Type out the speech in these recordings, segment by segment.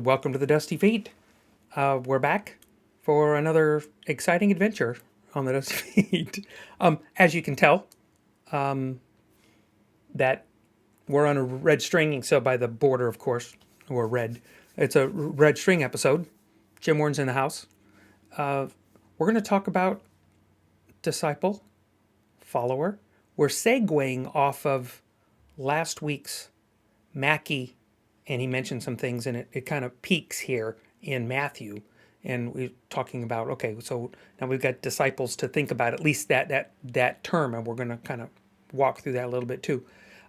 Welcome to the Dusty Feet. We're back for another exciting adventure on the Dusty Feet. As you can tell, that we're on a red string, so by the border, of course, we're red. It's a red string episode. Jim Wern's in the house. We're going to talk about disciple, follower. We're segueing off of last week's Mackie, and he mentioned some things, and it kind of peaks here in Matthew. And we're talking about, okay, so now we've got disciples to think about, at least that term, and we're going to kind of walk through that a little bit too.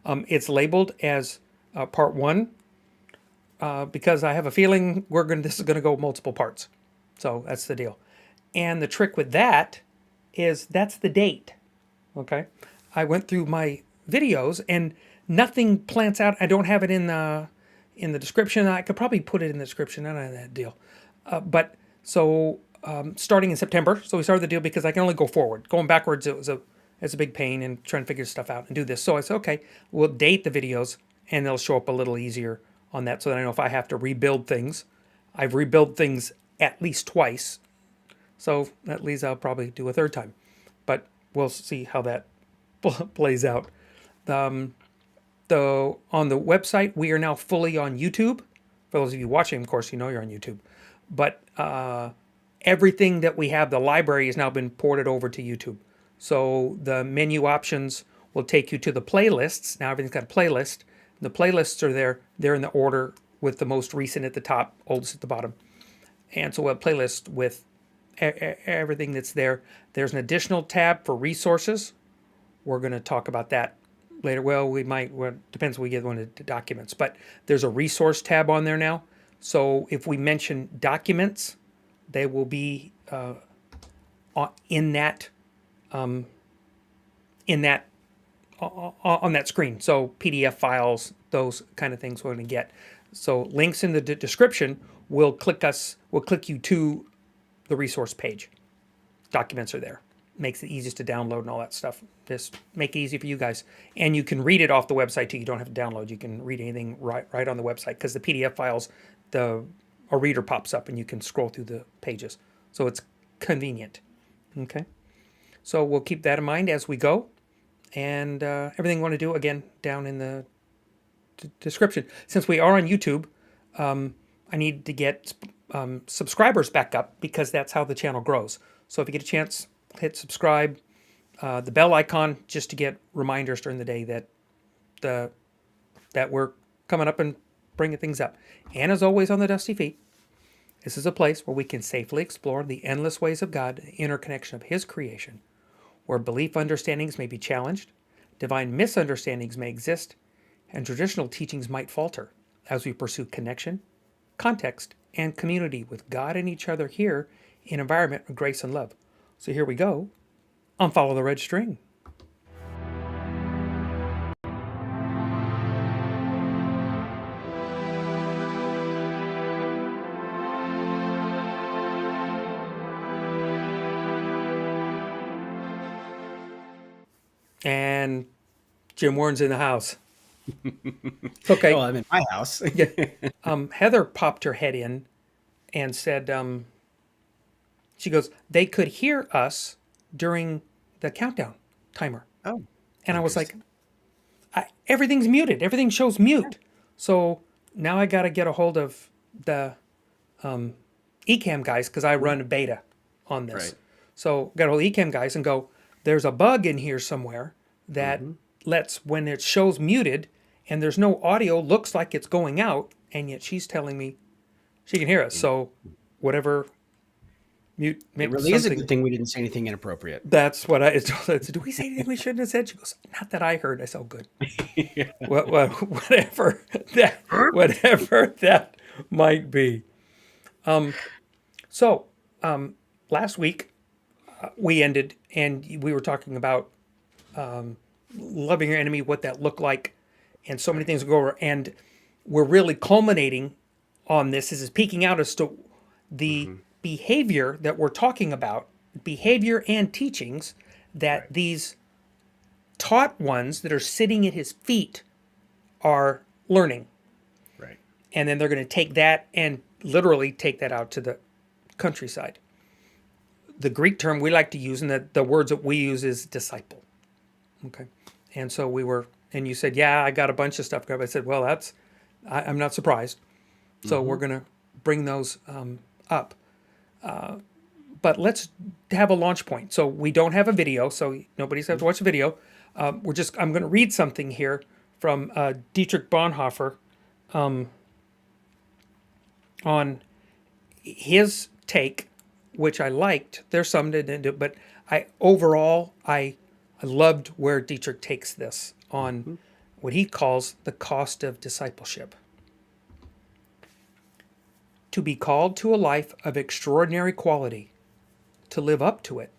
It's labeled as part one because I have a feeling this is going to go multiple parts. So that's the deal. And the trick with that is that's the date. Okay, I went through my videos and nothing plants out. I don't have it in the description. I could probably put it in the description. I don't have that deal. But so starting in September, so we started the deal because I can only go forward. Going backwards, it's a big pain and trying to figure stuff out and do this. So I said, okay, we'll date the videos and they'll show up a little easier on that, so that I know if I have to rebuild things. I've rebuilt things at least twice, so at least I'll probably do a third time. But we'll see how that plays out. On the website, we are now fully on YouTube. For those of you watching, of course, you know you're on YouTube. But everything that we have, the library, has now been ported over to YouTube. So the menu options will take you to the playlists. Now everything's got a playlist. The playlists are there. They're in the order with the most recent at the top, oldest at the bottom. And so we'll have a playlist with everything that's there. There's an additional tab for resources. We're going to talk about that later. Well, we might, depends when we get one of the documents. But there's a resource tab on there now. So if we mention documents, they will be in that on that screen. So PDF files, those kind of things we're going to get. So links in the description will click you to the resource page. Documents are there. Makes it easiest to download and all that stuff. Just make it easy for you guys. And you can read it off the website too. You don't have to download. You can read anything right on the website, because the PDF files, a reader pops up and you can scroll through the pages. So it's convenient. Okay. So we'll keep that in mind as we go. And everything we want to do, again, down in the description. Since we are on YouTube, I need to get subscribers back up, because that's how the channel grows. So if you get a chance, hit subscribe, the bell icon, just to get reminders during the day that we're coming up and bringing things up. And as always on the Dusty Feet, this is a place where we can safely explore the endless ways of God, the interconnection of His creation, where belief understandings may be challenged, divine misunderstandings may exist, and traditional teachings might falter as we pursue connection, context, and community with God and each other here in an environment of grace and love. So here we go on Follow the Red String. And Jim Warren's in the house. Okay. Well, I'm in my house. Yeah. Heather popped her head in and said, she goes, they could hear us during the countdown timer. Oh. And I was like, everything's muted. Everything shows mute. So now I got to get a hold of the Ecamm guys, because I run a beta on this. Right. So got a hold of Ecamm guys and go, there's a bug in here somewhere that lets, when it shows muted and there's no audio, looks like it's going out, and yet she's telling me she can hear us. So whatever mute. It really is a good thing we didn't say anything inappropriate. That's what I said. Do we say anything we shouldn't have said? She goes, not that I heard. I said, oh, good. Yeah. Whatever that might be. Last week we ended, and we were talking about loving your enemy, what that looked like, and so many things go over. And we're really culminating on this. This is peeking out as to the behavior that we're talking about, behavior and teachings that these taught ones that are sitting at His feet are learning. Right. and then they're going to take that and literally take that out to the countryside. The Greek term we like to use, and the words that we use, is disciple. Okay, and so and you said, yeah, I got a bunch of stuff. I said, well, I'm not surprised. So we're going to bring those up. But let's have a launch point. So we don't have a video, so nobody's have to watch the video. I'm going to read something here from Dietrich Bonhoeffer on his take, which I liked. There's some that didn't do, but I loved where Dietrich takes this on what he calls the cost of discipleship. To be called to a life of extraordinary quality, to live up to it,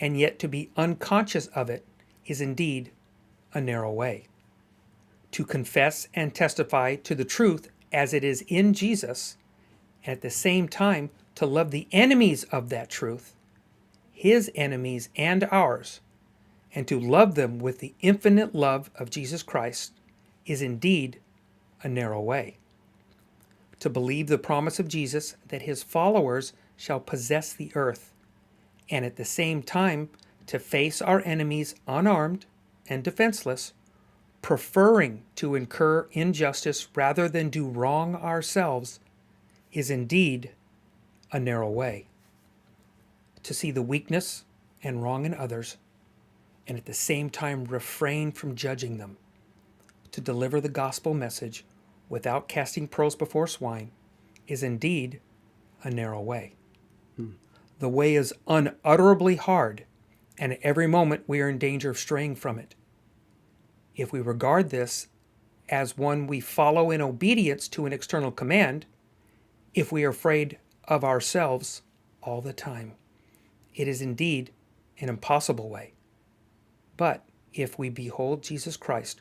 and yet to be unconscious of it, is indeed a narrow way. To confess and testify to the truth as it is in Jesus, and at the same time to love the enemies of that truth, his enemies and ours, and to love them with the infinite love of Jesus Christ, is indeed a narrow way. To believe the promise of Jesus that his followers shall possess the earth, and at the same time to face our enemies unarmed and defenseless, preferring to incur injustice rather than do wrong ourselves, is indeed a narrow way. To see the weakness and wrong in others, and at the same time refrain from judging them, to deliver the gospel message without casting pearls before swine, is indeed a narrow way. The way is unutterably hard, and at every moment we are in danger of straying from it. If we regard this as one we follow in obedience to an external command, if we are afraid of ourselves all the time, it is indeed an impossible way. But if we behold Jesus Christ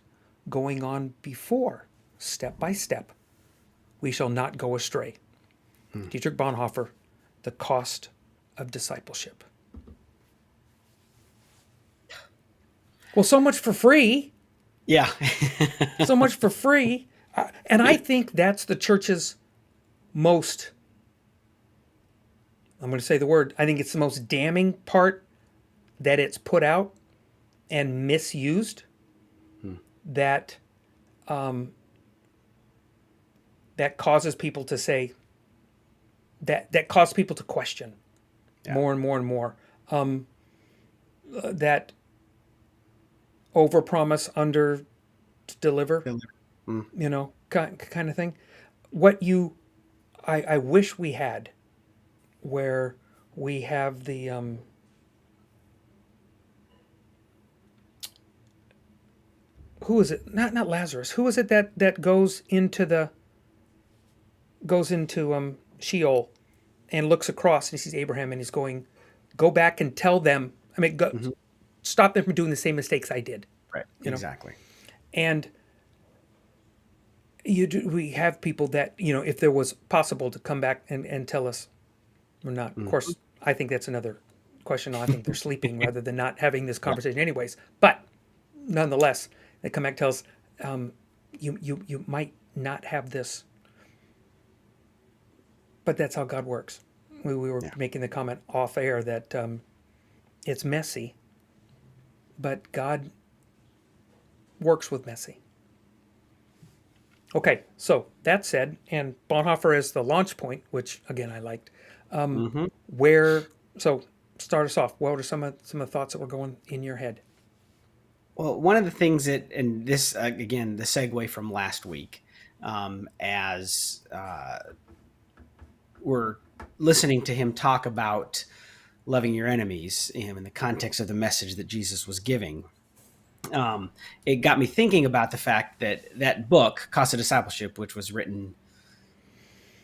going on before, step by step, we shall not go astray. Dietrich Bonhoeffer, The Cost of Discipleship. Well, so much for free. Yeah. So much for free. And I think that's the church's most, I'm going to say the word, I think it's the most damning part, that it's put out and misused, that that causes people to say, that causes people to question more and more and more. That overpromise, under deliver, kind of thing. I wish we had, where we have the who is it? Not Lazarus. Who is it that goes into Sheol and looks across and he sees Abraham and he's going, go back and tell them. I mean, stop them from doing the same mistakes I did. Right. Exactly. And we have people that, if there was possible to come back and tell us, or not. Of course, I think that's another question. I think they're sleeping rather than not having this conversation anyways. But nonetheless, they come back and tell us, you might not have this. But that's how God works. We were making the comment off air that it's messy, but God works with messy. Okay, so that said, and Bonhoeffer is the launch point, which again I liked. So start us off. What are some of the thoughts that were going in your head? Well, one of the things that, and this again, the segue from last week, as we're listening to him talk about loving your enemies in the context of the message that Jesus was giving. It got me thinking about the fact that book, Cost of Discipleship, which was written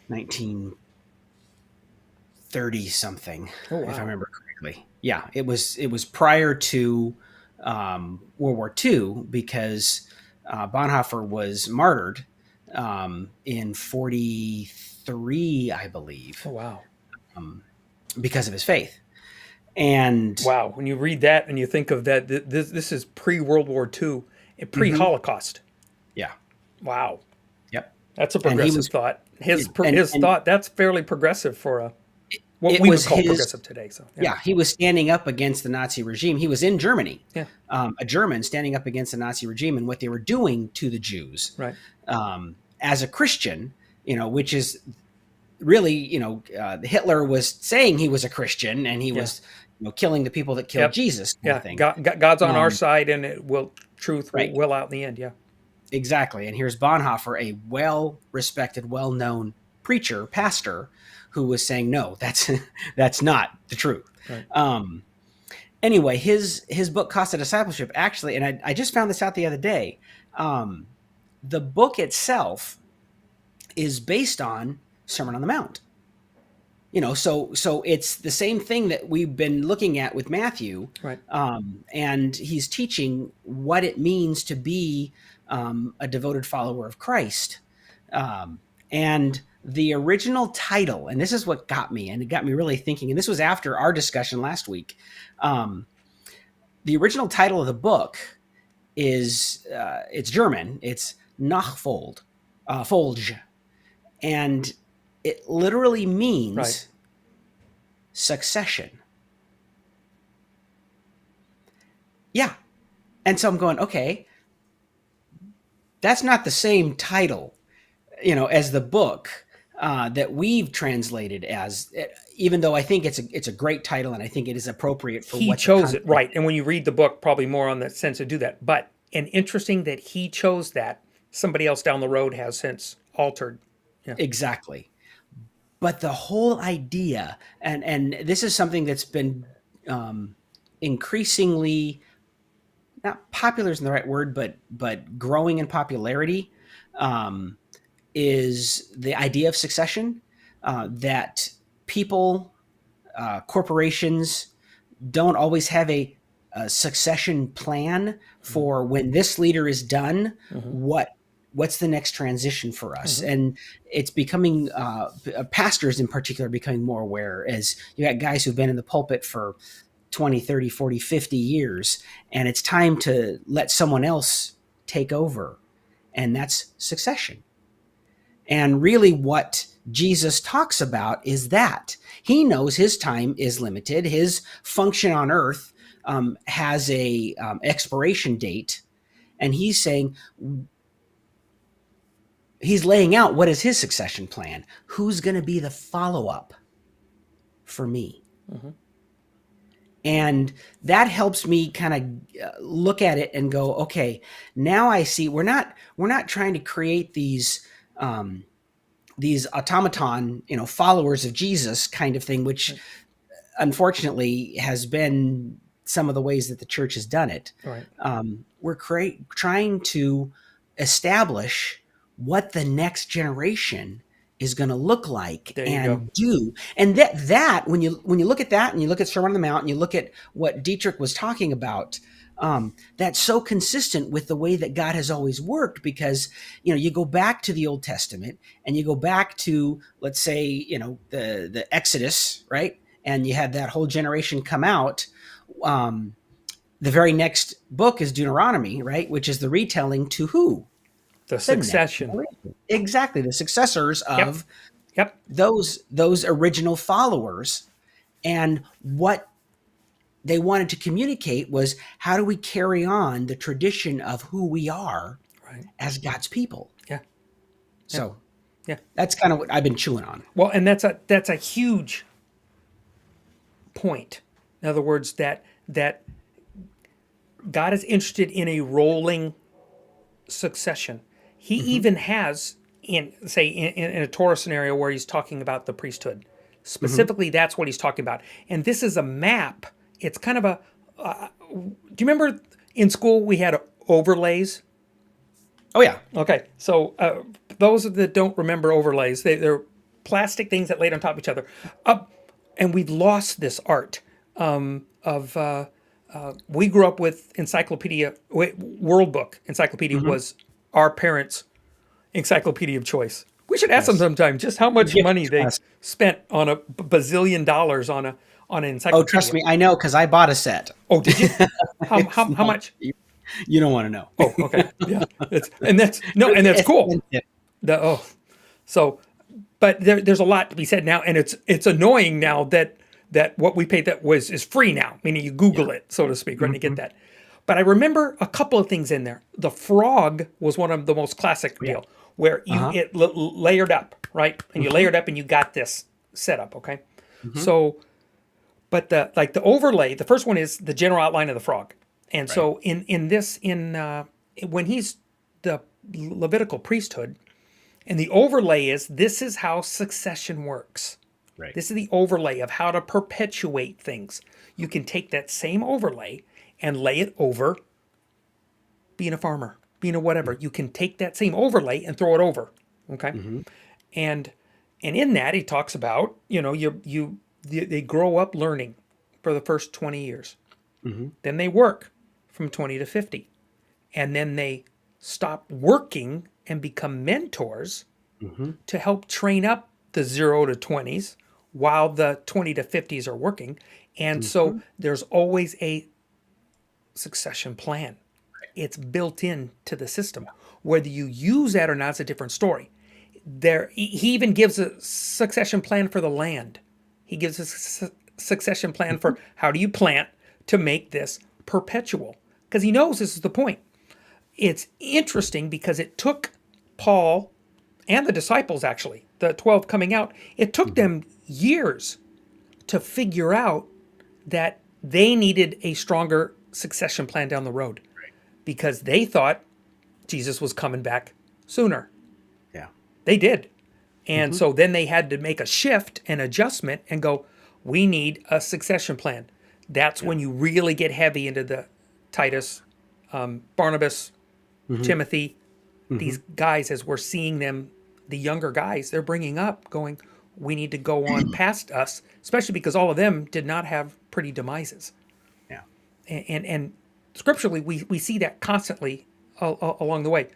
1930 something, if I remember correctly. Yeah, it was prior to World War II, because Bonhoeffer was martyred in 1943, I believe. Oh, wow. Because of his faith. And wow, when you read that and you think of that, this is pre-World War II, pre-Holocaust. Yeah. Wow. Yep. That's a And he progressive was, thought. His and thought, that's fairly progressive for what it we would was call his, progressive today. So yeah, yeah, he was standing up against the Nazi regime. He was in Germany, yeah, a German standing up against the Nazi regime and what they were doing to the Jews. right. As a Christian, which is really, Hitler was saying he was a Christian and he Yeah. was, killing the people that killed Yep. Jesus, kind of Yeah. thing. God's on our Um, side, and truth right. will out in the end. Yeah. Exactly. And here's Bonhoeffer, a well-respected, well-known preacher, pastor, who was saying, no, that's not the truth. Right. Anyway, his book, Cost of Discipleship, actually, and I just found this out the other day. The book itself is based on Sermon on the Mount. So it's the same thing that we've been looking at with Matthew. Right. And he's teaching what it means to be a devoted follower of Christ. And the original title, and this is what got me, and it got me really thinking, and this was after our discussion last week. The original title of the book is, it's German. It's Nachfolge, Folge. And it literally means Right. succession. Yeah. And so I'm going, okay, that's not the same title, as the book that we've translated as, even though I think it's a great title and I think it is appropriate for He what chose it, right. And when you read the book, probably more on the sense to do that. But and interesting that he chose that. Somebody else down the road has since altered. Yeah. Exactly. But the whole idea, and this is something that's been increasingly, not popular isn't the right word, but growing in popularity, is the idea of succession, that people, corporations don't always have a succession plan for when this leader is done, what's the next transition for us. And it's becoming, pastors in particular are becoming more aware, as you got guys who've been in the pulpit for 20, 30, 40, 50 years, and it's time to let someone else take over. And that's succession. And really what Jesus talks about is that he knows his time is limited. His function on earth has a expiration date. And he's saying, he's laying out what is his succession plan. Who's going to be the follow-up for me? And that helps me kind of look at it and go, okay, now I see we're not trying to create these automaton, followers of Jesus kind of thing, which unfortunately has been some of the ways that the church has done it. Right. We're trying to establish what the next generation is going to look like and do. And that when you look at that and you look at Sermon on the Mount and you look at what Dietrich was talking about, that's so consistent with the way that God has always worked, because, you go back to the Old Testament and you go back to, let's say, the Exodus, right? And you had that whole generation come out. The very next book is Deuteronomy, right? Which is the retelling to who? The succession. Exactly. The successors of Yep. those original followers. And what they wanted to communicate was, how do we carry on the tradition of who we are as God's people? Yeah. So yeah, that's kind of what I've been chewing on. Well, and that's a huge point. In other words, that God is interested in a rolling succession. He even has in a Torah scenario where he's talking about the priesthood. Specifically, that's what he's talking about. And this is a map. It's kind of a. Do you remember in school we had overlays? Oh yeah. Okay, so those that don't remember overlays, they're plastic things that laid on top of each other. And we've lost this art we grew up with encyclopedia, World Book encyclopedia was our parents' encyclopedia of choice. We should ask them sometime just how much money they spent on a bazillion dollars on an encyclopedia. Oh, trust me, I know, because I bought a set. Oh, did you? How much? You don't want to know. Oh, okay. Yeah, that's cool. The oh, so, but there's a lot to be said now, and it's annoying now that what we paid that is free now, meaning you Google it, so to speak, right, to get that. But I remember a couple of things in there. The frog was one of the most classic deal where you Uh-huh. it layered up, right, and you layered up and you got this set up, okay. So, but the overlay, the first one is the general outline of the frog, and Right. so when he's the Levitical priesthood. And the overlay is this is how succession works. Right. This is the overlay of how to perpetuate things. You can take that same overlay and lay it over being a farmer, being a whatever. You can take that same overlay and throw it over. Okay. And in that he talks about, they grow up learning for the first 20 years. Then they work from 20 to 50. And then they stop working and become mentors to help train up the 0 to 20s while the 20 to 50s are working. And so there's always a succession plan. It's built into the system. Whether you use that or not is a different story. He even gives a succession plan for the land. He gives a succession plan for how do you plant to make this perpetual. Because he knows this is the point. It's interesting because it took Paul and the disciples, actually, the 12 coming out, it took them years to figure out that they needed a stronger succession plan down the road because they thought Jesus was coming back sooner. Yeah. They did. And so then they had to make a shift and adjustment and go, we need a succession plan. That's when you really get heavy into the Titus, Barnabas, Timothy, these guys, as we're seeing them, the younger guys, they're bringing up going, we need to go on past us, especially because all of them did not have pretty demises. Yeah. And scripturally, we see that constantly along the way,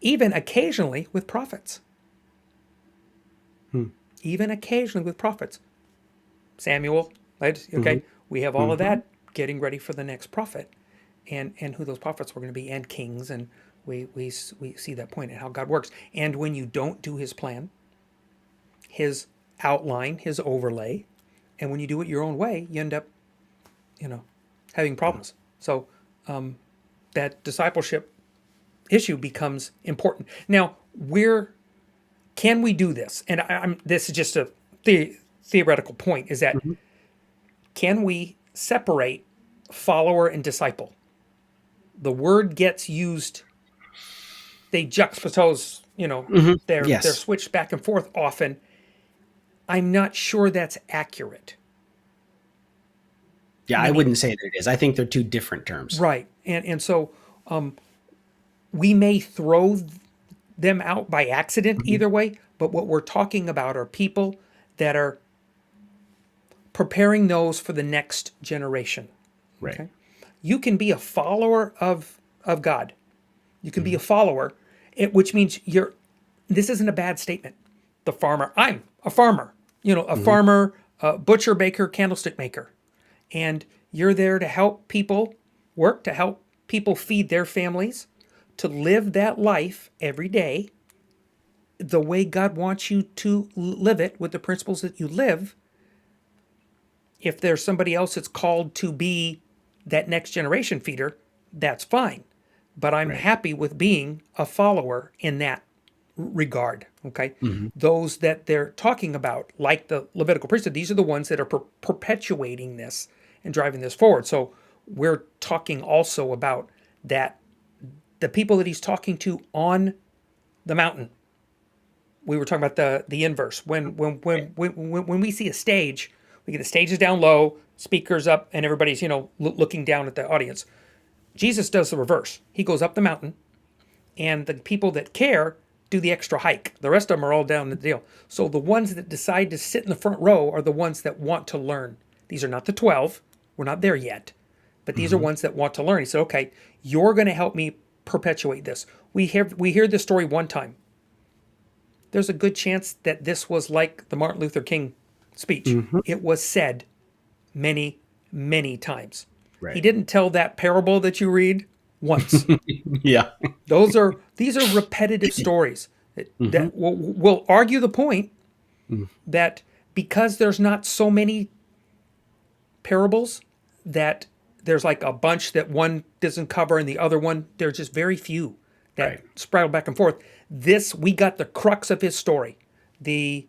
even occasionally with prophets. Even occasionally with prophets. Samuel, right? Okay, we have all of that getting ready for the next prophet, and who those prophets were going to be, and kings, and we see that point and how God works. And when you don't do His plan, His outline, His overlay, and when you do it your own way, you end up, having problems. So that discipleship issue becomes important. Now, can we do this? And this is just a theoretical point, is that can we separate follower and disciple? The word gets used, they juxtapose, they're Yes. switched back and forth often. I'm not sure that's accurate. Yeah, I wouldn't say that it is. I think they're two different terms. Right. And so we may throw them out by accident either way, but what we're talking about are people that are preparing those for the next generation. Right. Okay? You can be a follower of God. You can be a follower, which means this isn't a bad statement. The farmer, I'm a farmer, a farmer, butcher, baker, candlestick maker. And you're there to help people work, to help people feed their families, to live that life every day the way God wants you to live it with the principles that you live. If there's somebody else that's called to be that next generation feeder, that's fine. But I'm happy with being a follower in that regard. Okay. Those that they're talking about, like the Levitical priesthood, these are the ones that are perpetuating this and driving this forward. So we're talking also about that, the people that he's talking to on the mountain. We were talking about the inverse. When we see a stage, we get the stages down low, speakers up, and everybody's looking down at the audience. Jesus does the reverse. He goes up the mountain, and the people that care do the extra hike. The rest of them are all down the deal. So the ones that decide to sit in the front row are the ones that want to learn. These are not the 12. We're not there yet. But these are ones that want to learn. He said, okay, you're going to help me perpetuate this. We hear this story one time. There's a good chance that this was like the Martin Luther King speech. It was said many, many times. Right. He didn't tell that parable that you read once. Yeah. These are repetitive stories. Mm-hmm. That we'll argue the point that because there's not so many parables, that there's like a bunch that one doesn't cover and the other one, there's just very few that Right. spraddle back and forth. This, we got the crux of his story, the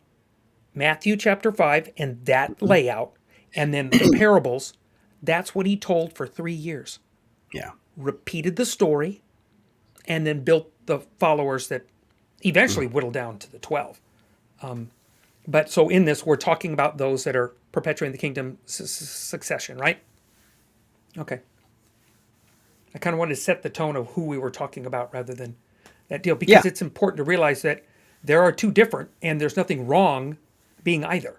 Matthew chapter 5 and that layout, and then the parables. That's what he told for 3 years. Yeah. Repeated the story and then built the followers that eventually whittled down to the 12. But so in this, we're talking about those that are perpetuating the kingdom succession, right? Okay. I kind of wanted to set the tone of who we were talking about rather than that deal, because Yeah. it's important to realize that there are two different, and there's nothing wrong being either.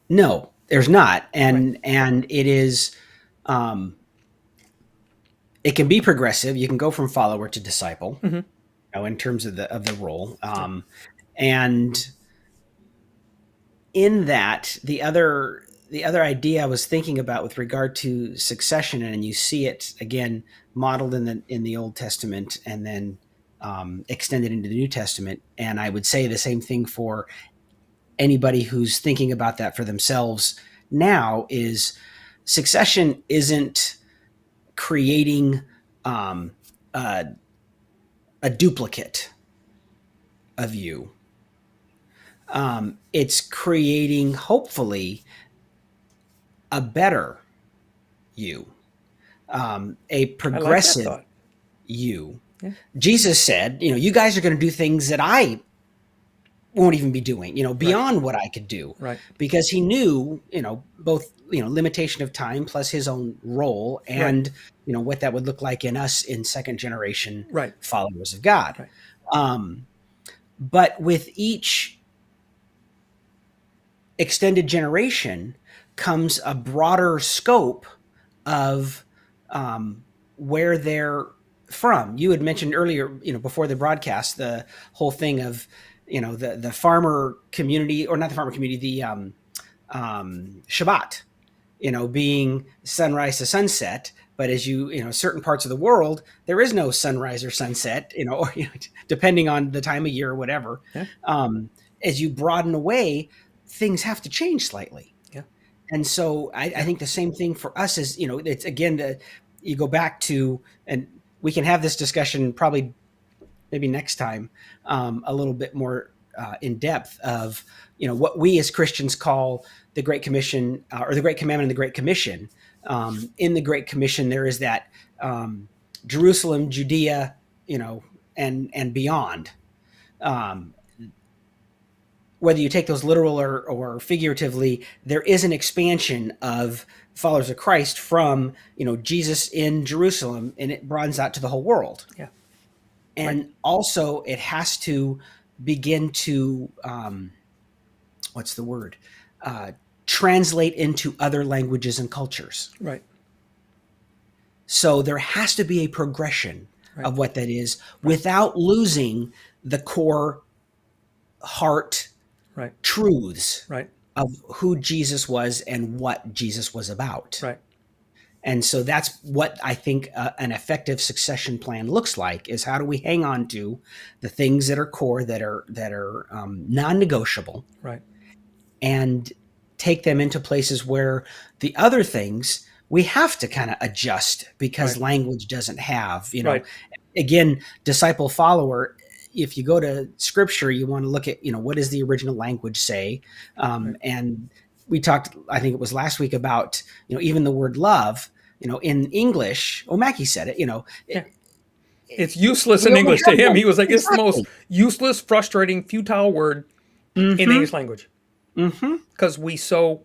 No, there's not, and it is. It can be progressive. You can go from follower to disciple, in terms of the role, and in that the other idea I was thinking about with regard to succession, and you see it again modeled in the Old Testament, and then extended into the New Testament. And I would say the same thing for anybody who's thinking about that for themselves now: is succession isn't creating a duplicate of you. It's creating, hopefully, a better you, a I like that progressive thought. you. Yeah. Jesus said, you guys are going to do things that I won't even be doing, beyond what I could do. Right. Because he knew, both, limitation of time plus his own role, and, what that would look like in us in second generation Right. followers of God. Right. But with each extended generation comes a broader scope of where they're from. You had mentioned earlier, before the broadcast, the whole thing of, the farmer community, or not the farmer community, the Shabbat, being sunrise to sunset. But as certain parts of the world, there is no sunrise or sunset, or depending on the time of year or whatever. Yeah. As you broaden away, things have to change slightly. Yeah. And so I think the same thing for us is, it's again, you go back to, and we can have this discussion probably maybe next time, a little bit more in depth of, what we as Christians call the Great Commission, or the Great Commandment and the Great Commission. In the Great Commission, there is that Jerusalem, Judea, and beyond. Whether you take those literal or figuratively, there is an expansion of followers of Christ from, Jesus in Jerusalem, and it broadens out to the whole world. Yeah. And also it has to begin to, what's the word? Translate into other languages and cultures. Right. So there has to be a progression Right. of what that is, without losing the core heart Right. truths Right. of who Jesus was and what Jesus was about. Right. And so that's what I think an effective succession plan looks like: is how do we hang on to the things that are core, that are non-negotiable, Right. and take them into places where the other things we have to kind of adjust, because Right. language doesn't have, Right. Again, disciple follower, if you go to scripture, you want to look at, what does the original language say? And we talked, I think it was last week, about, even the word love, in English. Oh, Mackie said it, It's useless we in only English to have him. one. He was like, it's the most Exactly. useless, frustrating, futile word in English language. Mm-hmm. Because we so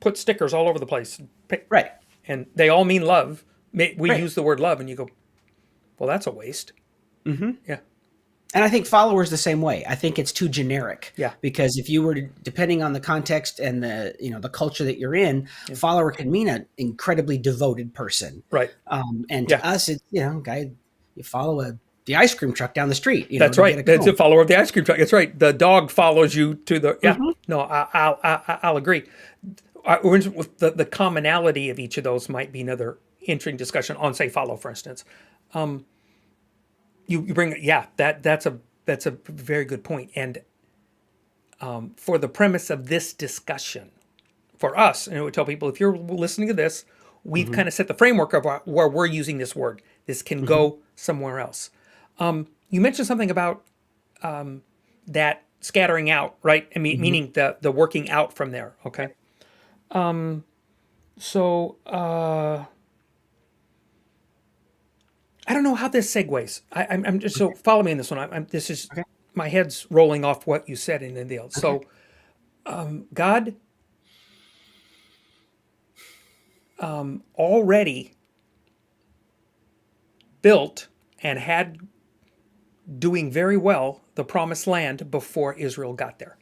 put stickers all over the place. Right. And they all mean love. We Right. use the word love, and you go, well, that's a waste. Mm-hmm. Yeah. And I think followers the same way. I think it's too generic. Yeah. Because if you were to, depending on the context and the culture that you're in, follower can mean an incredibly devoted person. Right. And to us, it's, guy, you follow the ice cream truck down the street. That's to right. get a That's a cone. follower of the ice cream truck. That's right. The dog follows you to the. Yeah. Mhm. No, I'll agree. With the commonality of each of those might be another interesting discussion on, say, follow, for instance. you bring, yeah, that's a very good point. And for the premise of this discussion, for us, and I would tell people, if you're listening to this, we've Hmm. kind of set the framework of where we're using this word. This can Hmm. go somewhere else. You mentioned something about that scattering out, right? I mean, Hmm. meaning the working out from there. Okay. So I don't know how this segues. I'm just, so follow me in this one. This is, Okay. my head's rolling off what you said in the else. Okay. So God already built and had doing very well the promised land before Israel got there.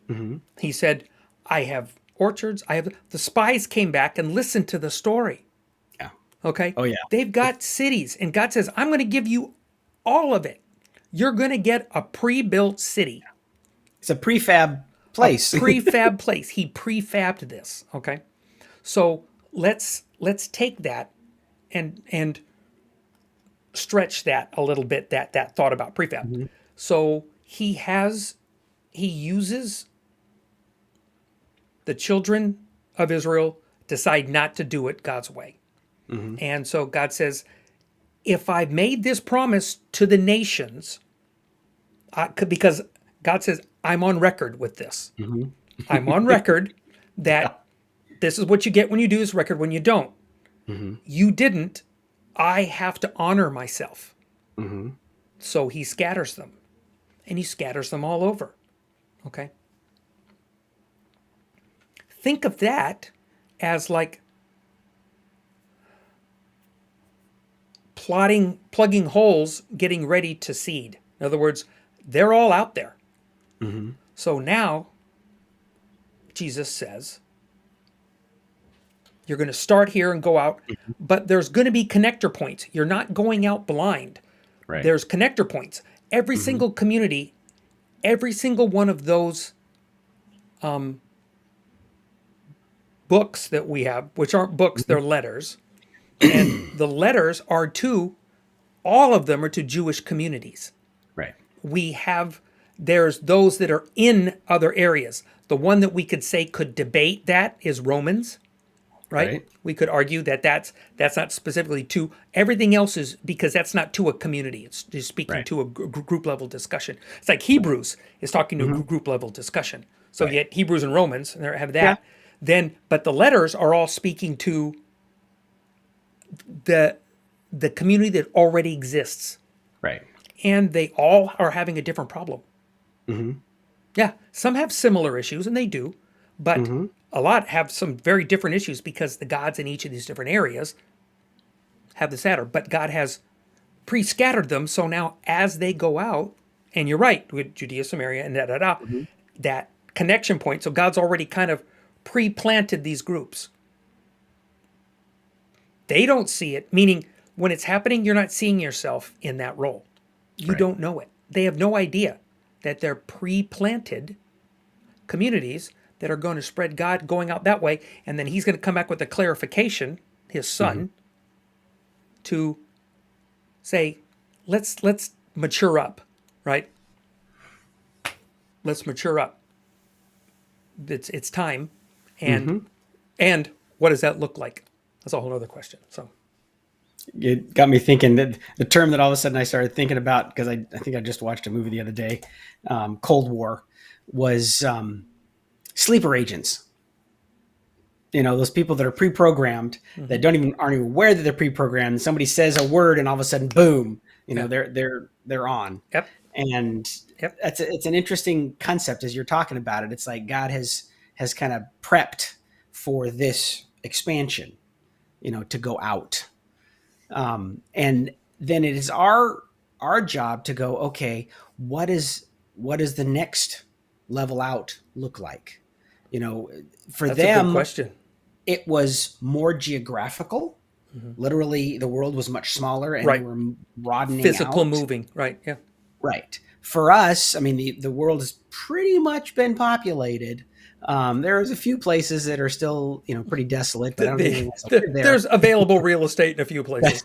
Hmm. He said, I have orchards. I have, the spies came back and listened to the story. Yeah. Okay. Oh yeah. They've got cities, and God says, I'm going to give you all of it. You're going to get a pre built city, It's a prefab a place. prefab place. He prefabbed this. Okay. So let's take that and stretch that a little bit, that thought about prefab. Hmm. So he uses the children of Israel decide not to do it God's way. Hmm. And so God says, if I've made this promise to the nations, because God says, I'm on record with this. Hmm. I'm on record Yeah. that this is what you get when you do this, record when you don't. Hmm. You didn't. I have to honor myself. Hmm. So he scatters them, and he scatters them all over. Okay. Think of that as like plugging holes, getting ready to seed. In other words, they're all out there. Hmm. So now Jesus says, you're going to start here and go out, but there's going to be connector points. You're not going out blind. Right. There's connector points. Every Hmm. single community, every single one of those books that we have, which aren't books, they're letters, and the letters are to, all of them are to Jewish communities. Right. We have, there's those that are in other areas. The one that we could say could debate that is Romans, right? Right. We could argue that that's not specifically to, everything else is, because that's not to a community. It's just speaking Right. to a group level discussion. It's like Hebrews is talking to a Hmm. group level discussion. So Right. yet Hebrews and Romans and they have Yeah. that. Then, but the letters are all speaking to the the community that already exists, Right. and they all are having a different problem. Hmm. Yeah, some have similar issues, and they do, but Hmm. a lot have some very different issues because the gods in each of these different areas have the Saturn. But God has pre-scattered them, so now as they go out, and you're right with Judea, Samaria, and Hmm. that connection point. So God's already kind of pre-planted these groups. They don't see it, meaning when it's happening, you're not seeing yourself in that role. You Right. don't know it. They have no idea that they're pre-planted communities that are going to spread God going out that way, and then he's going to come back with a clarification, his Hmm. son, to say, let's mature up, right? Let's mature up. It's time, and Hmm. and what does that look like? That's a whole other question. So It got me thinking that the term that all of a sudden I started thinking about, because I think I just watched a movie the other day, Cold War, was sleeper agents. You know, those people that are pre-programmed that aren't even aware that they're pre-programmed. Somebody says a word, and all of a sudden, boom! You know, yeah, they're on. yep, And yep, it's an interesting concept as you're talking about it. It's like God has kind of prepped for this expansion, you know, to go out. And then it is our job to go, okay, what is the next level out look like? You know, for that's a good them, question. it was more geographical. Literally, the world was much smaller, and they Right, were broadening physical out. moving. Right, yeah, Right. For us, I mean, the world has pretty much been populated. There's a few places that are still, you know, pretty desolate, but I don't think anyone wants to live there. there's available real estate in a few places.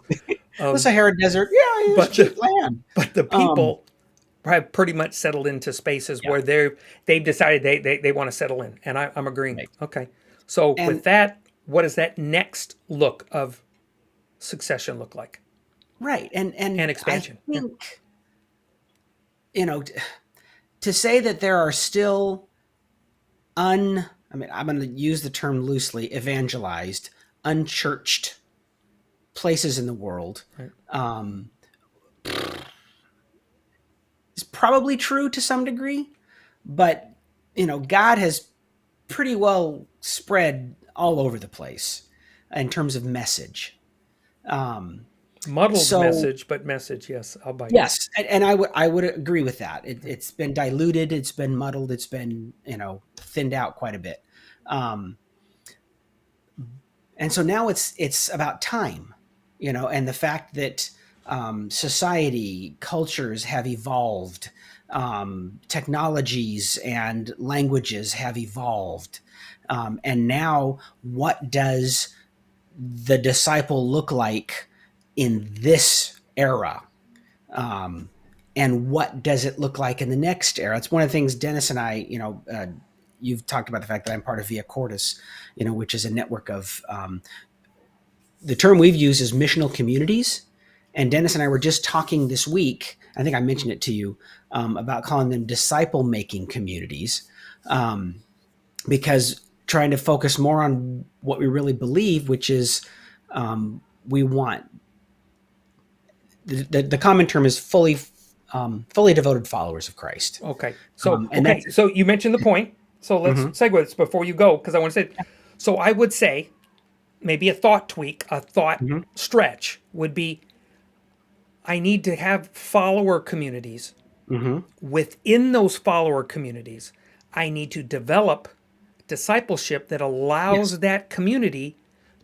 The Sahara Desert, yeah, it's but cheap land. but the Um, people have pretty much settled into spaces yeah, where they've decided they want to settle in, and I'm agreeing. right. Okay, so with And that, what does that next look of succession look like, right, and and I expansion? Yeah. think, you know, to say that there are still I mean, I'm going to use the term loosely, evangelized, unchurched places in the world, Right. um, is probably true to some degree, but God has pretty well spread all over the place in terms of message. Um, Muddled so message, but message. Yes, I'll buy. yes, and I would agree with that. It's been diluted, it's been muddled, it's been thinned out quite a bit, um, and so now it's about time, and the fact that society, cultures have evolved, technologies and languages have evolved, and now what does the disciple look like in this era? Um, and what does it look like in the next era? It's one of the things Dennis and I, you've talked about the fact that I'm part of Via Cordis, which is a network of, the term we've used is missional communities. And Dennis and I were just talking this week, I think I mentioned it to you, about calling them disciple making communities, because trying to focus more on what we really believe, which is, we want the common term is fully devoted followers of Christ. Okay. So And that's so you mentioned the point. So let's mhm, segue this before you go, because I want to say. So I would say maybe a thought tweak, a thought mhm, stretch would be: I need to have follower communities. mhm, Within those follower communities, I need to develop discipleship that yes, allows that community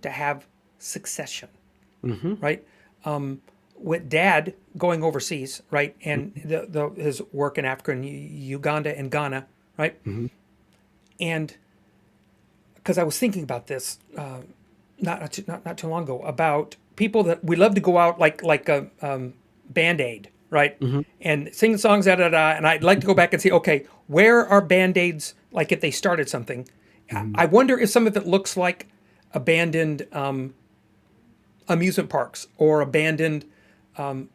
to have succession, mhm, right? With Dad going overseas, right, and mhm, his work in Africa and Uganda and Ghana, right, mhm, and because I was thinking about this not too long ago about people that we love to go out like a Band Aid, right, mhm, and sing songs, da da da, and I'd like to go back and see, okay, where are Band Aids? Like if they started something, mhm. I wonder if some of it looks like abandoned amusement parks or abandoned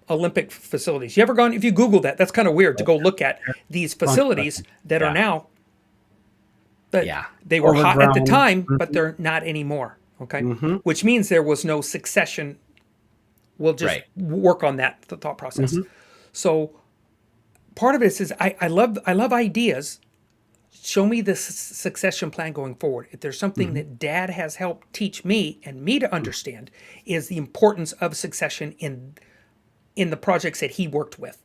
Olympic facilities. You ever gone? If you Google that, that's kind of weird to Oh, go look at sure. these Bunch of facilities them. that are Yeah, now that yeah. they were hot at the Overgrown. time, but Mhm, they're not anymore. Okay, mhm. which means there was no succession. We'll just Right. work on that thought process. Mhm, So part of it is I love ideas. Show me the succession plan going forward. If there's something mhm, that Dad has helped teach me and me to mhm. understand, is the importance of succession in the projects that he worked with,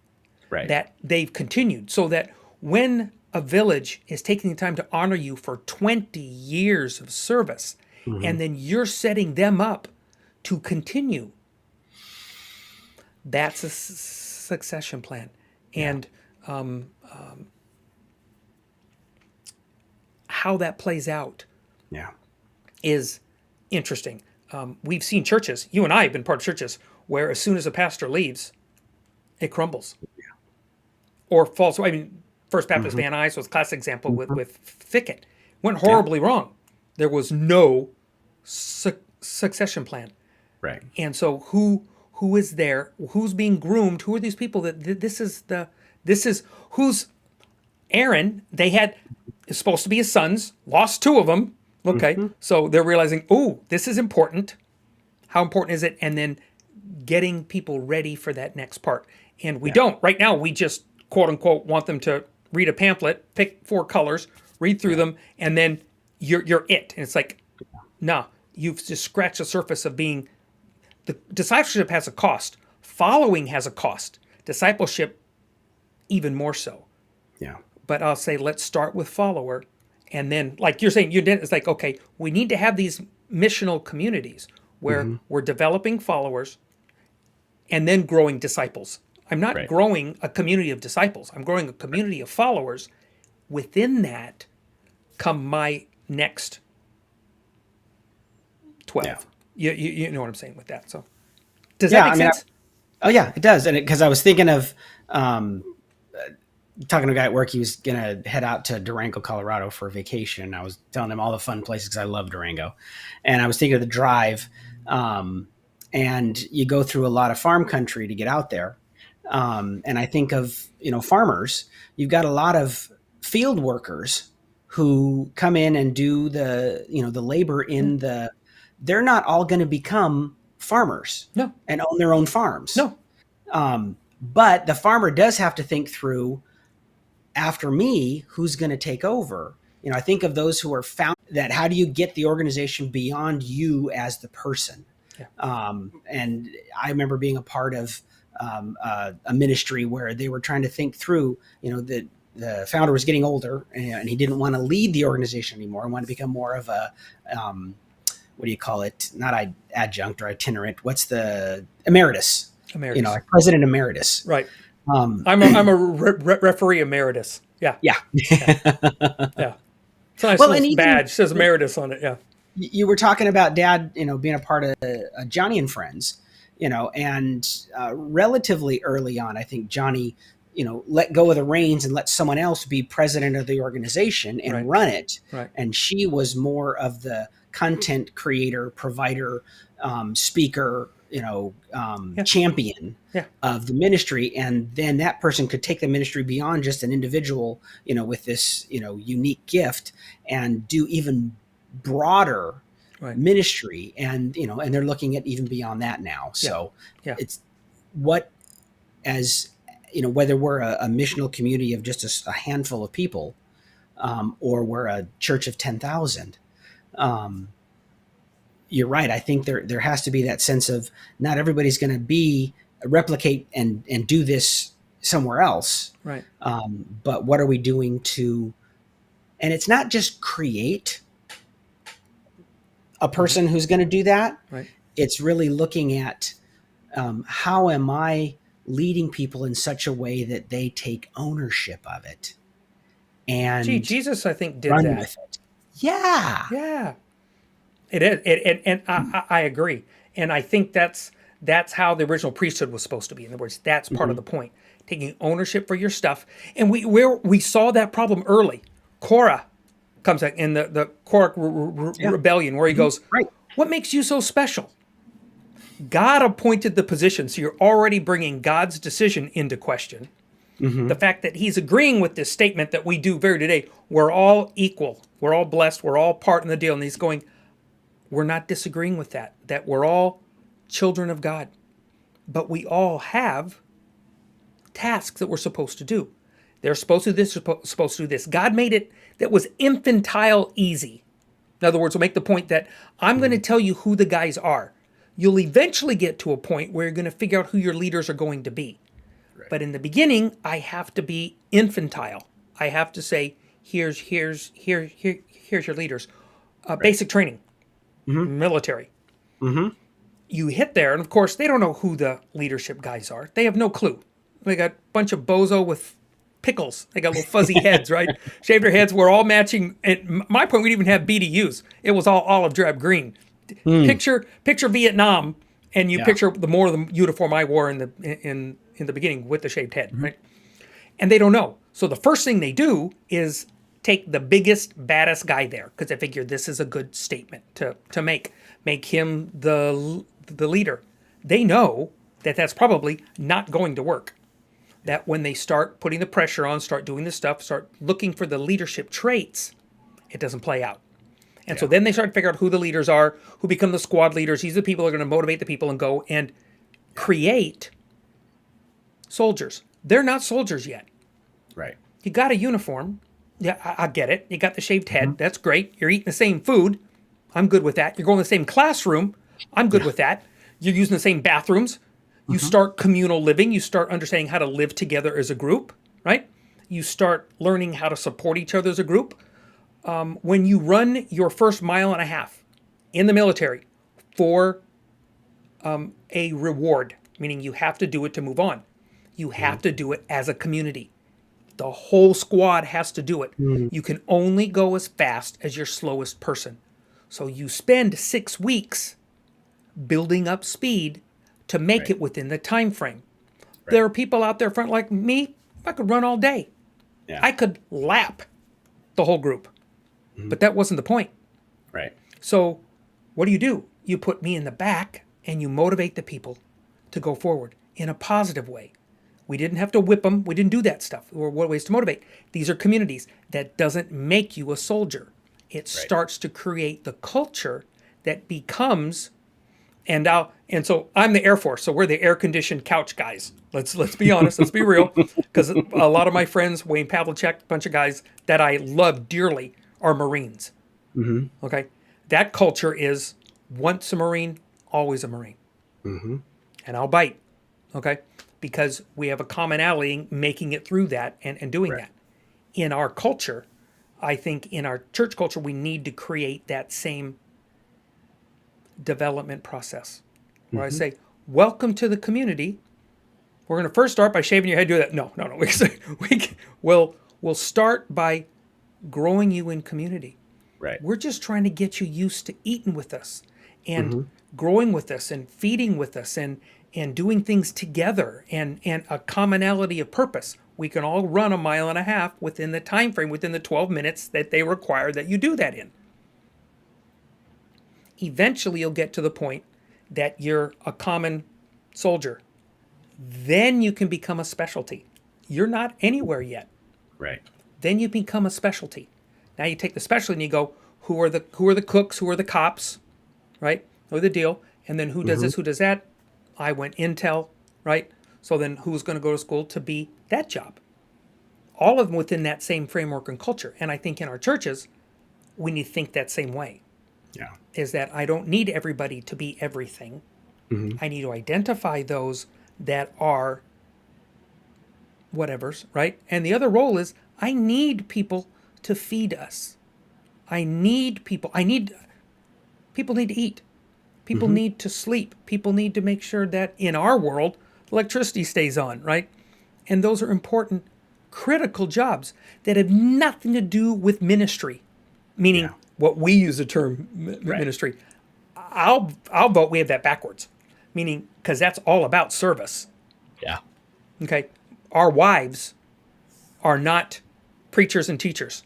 Right. that they've continued, so that when a village is taking the time to honor you for 20 years of service, Mhm. and then you're setting them up to continue, that's a succession plan. Yeah. And how that plays out Yeah. is interesting. We've seen churches, you and I have been part of churches, where as soon as a pastor leaves, it crumbles or falls. I mean, First Baptist Mhm, Van Nuys was a classic example mhm. with Fickett. Went Yeah. horribly wrong. There was no succession plan. Right. And so who is there? Who's being groomed? Who are these people that this is who's Aaron? They had is supposed to be his sons, lost two of them. Okay, Mhm. so they're realizing, oh, this is important. How important is it? And then getting people ready for that next part. And we Yeah. don't. Right now, we just quote unquote want them to read a pamphlet, pick four colors, read through Yeah. them, and then you're it. And it's like, nah, you've just scratched the surface of being. The discipleship has a cost. Following has a cost. Discipleship even more so. Yeah. But I'll say let's start with follower, and then like you're saying, you did. It's like, okay, we need to have these missional communities where Mhm. we're developing followers and then growing disciples. I'm not Right. growing a community of disciples. I'm growing a community of followers. Within that come my next Yeah. 12. You know what I'm saying with that. So Does that Yeah, make I mean, sense? oh yeah, it does. And because I was thinking of talking to a guy at work, he was gonna head out to Durango, Colorado for a vacation. I was telling him all the fun places because I love Durango, and I was thinking of the drive. Um, and you go through a lot of farm country to get out there. And I think of farmers. You've got a lot of field workers who come in and do the labor Mm. in the. They're not all going to become farmers No, and own their own farms. no. But the farmer does have to think through, after me, who's going to take over? I think of those who are found that how do you get the organization beyond you as the person? Yeah. And I remember being a part of a ministry where they were trying to think through, that the founder was getting older and he didn't want to lead the organization anymore. He wanted to become more of a, what do you call it? Not adjunct or itinerant. What's the emeritus? Emeritus. Like president emeritus. Right. I'm a referee emeritus. Yeah. Yeah. Yeah. It's a nice little badge. It says emeritus on it. Yeah. You were talking about Dad, being a part of Johnny and Friends, and relatively early on, I think Johnny, let go of the reins and let someone else be president of the organization and run it. Right. And she was more of the content creator, provider, speaker, champion of the ministry. And then that person could take the ministry beyond just an individual, with this, unique gift and do even broader ministry. And, and they're looking at even beyond that now. So it's whether we're a missional community of just a handful of people, or we're a church of 10,000, you're right. I think there has to be that sense of not everybody's going to replicate and do this somewhere else. Right. But what are we doing and it's not just create a person who's going to do that. Right. It's really looking at how am I leading people in such a way that they take ownership of it. And Jesus, I think, did run that. With it. Yeah. Yeah. It is. And I agree. And I think that's how the original priesthood was supposed to be. In other words, that's part of the point. Taking ownership for your stuff. And we saw that problem early. Korah comes out in the Korah rebellion where he goes, what makes you so special? God appointed the position. So you're already bringing God's decision into question. The fact that he's agreeing with this statement that we do very today, we're all equal. We're all blessed. We're all part in the deal. And he's going, we're not disagreeing with that we're all children of God. But we all have tasks that we're supposed to do. They're supposed to do this, supposed to do this. God made it that was infantile easy. In other words, we'll make the point that I'm going to tell you who the guys are. You'll eventually get to a point where you're going to figure out who your leaders are going to be. Right. But in the beginning, I have to be infantile. I have to say, here's your leaders. Basic training, military. You hit there, and of course, they don't know who the leadership guys are. They have no clue. They got a bunch of bozo with pickles. They got little fuzzy heads, right? Shaved their heads. We're all matching. At my point, we didn't even have BDUs. It was all olive drab green. Picture Vietnam, and you picture the more of the uniform I wore in the beginning with the shaved head, right? And they don't know. So the first thing they do is take the biggest, baddest guy there because they figure this is a good statement to make him the leader. They know that that's probably not going to work. That when they start putting the pressure on, start doing this stuff, start looking for the leadership traits, it doesn't play out. And so then they start to figure out who the leaders are, who become the squad leaders. These are the people who are going to motivate the people and go and create soldiers. They're not soldiers yet. Right. You got a uniform. Yeah, I get it. You got the shaved head. That's great. You're eating the same food. I'm good with that. You're going to the same classroom. I'm good with that. You're using the same bathrooms. You start communal living. You start understanding how to live together as a group, right? You start learning how to support each other as a group. When you run your first mile and a half in the military for a reward, meaning you have to do it to move on. You have to do it as a community. The whole squad has to do it. You can only go as fast as your slowest person. So you spend 6 weeks building up speed to make Right. it within the time frame. Right. There are people out there front like me. I could run all day. Yeah. I could lap the whole group. But that wasn't the point. Right. So what do? You put me in the back and you motivate the people to go forward in a positive way. We didn't have to whip them. We didn't do that stuff. Or what ways to motivate? These are communities. That doesn't make you a soldier. It starts to create the culture that becomes, and so I'm the Air Force, so we're the air-conditioned couch guys. Let's be honest. Let's be real, because a lot of my friends, Wayne Pavlicek, a bunch of guys that I love dearly, are Marines. Okay, that culture is once a Marine, always a Marine, and I'll bite. Okay, because we have a commonality making it through that and doing that. In our culture, I think in our church culture, we need to create that same development process where I say, welcome to the community. We're going to first start by shaving your head. Do that. No. We'll start by growing you in community. Right. We're just trying to get you used to eating with us and growing with us and feeding with us and doing things together and a commonality of purpose. We can all run 1.5 miles within the time frame, within the 12 minutes that they require that you do that in. Eventually, you'll get to the point that you're a common soldier. Then you can become a specialty. You're not anywhere yet. Right. Then you become a specialty. Now you take the specialty and you go, who are the cooks? Who are the cops? Right? Know the deal. And then who does this? Who does that? I went intel. Right? So then who's going to go to school to be that job? All of them within that same framework and culture. And I think in our churches, we need to think that same way. Yeah. Is that I don't need everybody to be everything. I need to identify those that are whatevers, right? And the other role is I need people to feed us. People need to eat. People need to sleep. People need to make sure that in our world, electricity stays on, right? And those are important, critical jobs that have nothing to do with ministry, meaning what we use the term ministry. I'll vote we have that backwards, meaning because that's all about service. Yeah. Okay. Our wives are not preachers and teachers.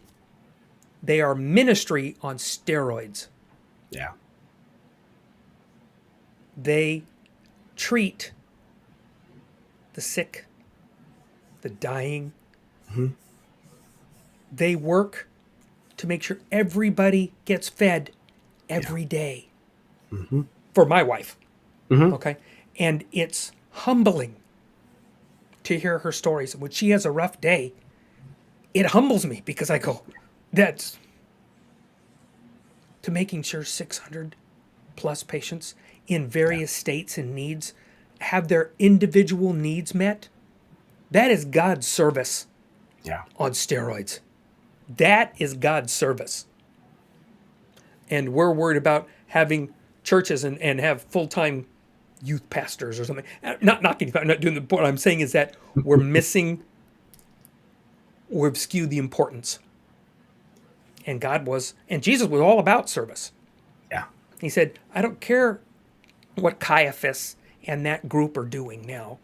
They are ministry on steroids. Yeah. They treat the sick, the dying. They work to make sure everybody gets fed every day. For my wife. Okay. And it's humbling to hear her stories. And when she has a rough day, it humbles me because I go, that's to making sure 600 plus patients in various states and needs have their individual needs met. That is God's service on steroids. That is God's service. And we're worried about having churches and have full-time youth pastors or something. Not knocking, I'm not doing the point. What I'm saying is that we've skewed the importance. And Jesus was all about service. Yeah. He said, I don't care what Caiaphas and that group are doing now.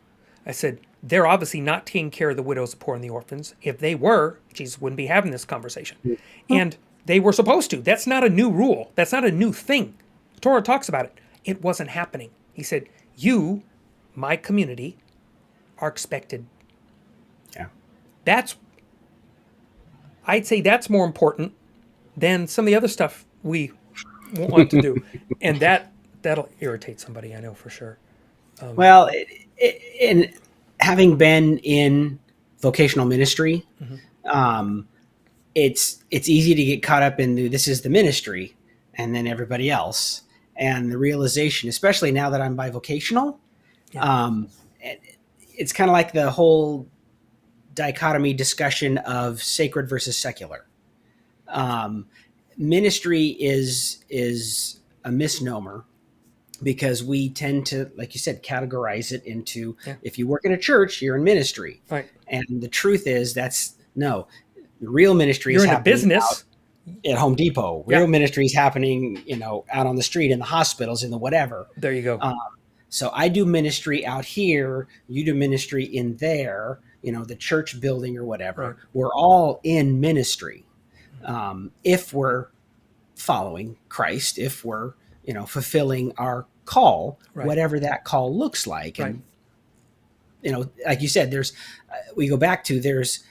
I said, they're obviously not taking care of the widows, the poor, and the orphans. If they were, Jesus wouldn't be having this conversation. And they were supposed to. That's not a new rule. That's not a new thing. The Torah talks about it. It wasn't happening. He said, you, my community, are expected. Yeah. I'd say that's more important than some of the other stuff we want to do. And that'll irritate somebody, I know for sure. Well, in having been in vocational ministry, it's easy to get caught up in this is the ministry and then everybody else. And the realization, especially now that I'm bivocational, it's kind of like the whole dichotomy discussion of sacred versus secular. Ministry is a misnomer because we tend to, like you said, categorize it into if you work in a church, you're in ministry. Right. And the truth is the real ministry is happening in a business at Home Depot. Real ministry is happening, out on the street, in the hospitals, in the whatever. There you go. So I do ministry out here, you do ministry in there, the church building or whatever. Right. We're all in ministry. If we're following Christ, if we're, fulfilling our call, Right. whatever that call looks like. Right. And, like you said, we go back to, there's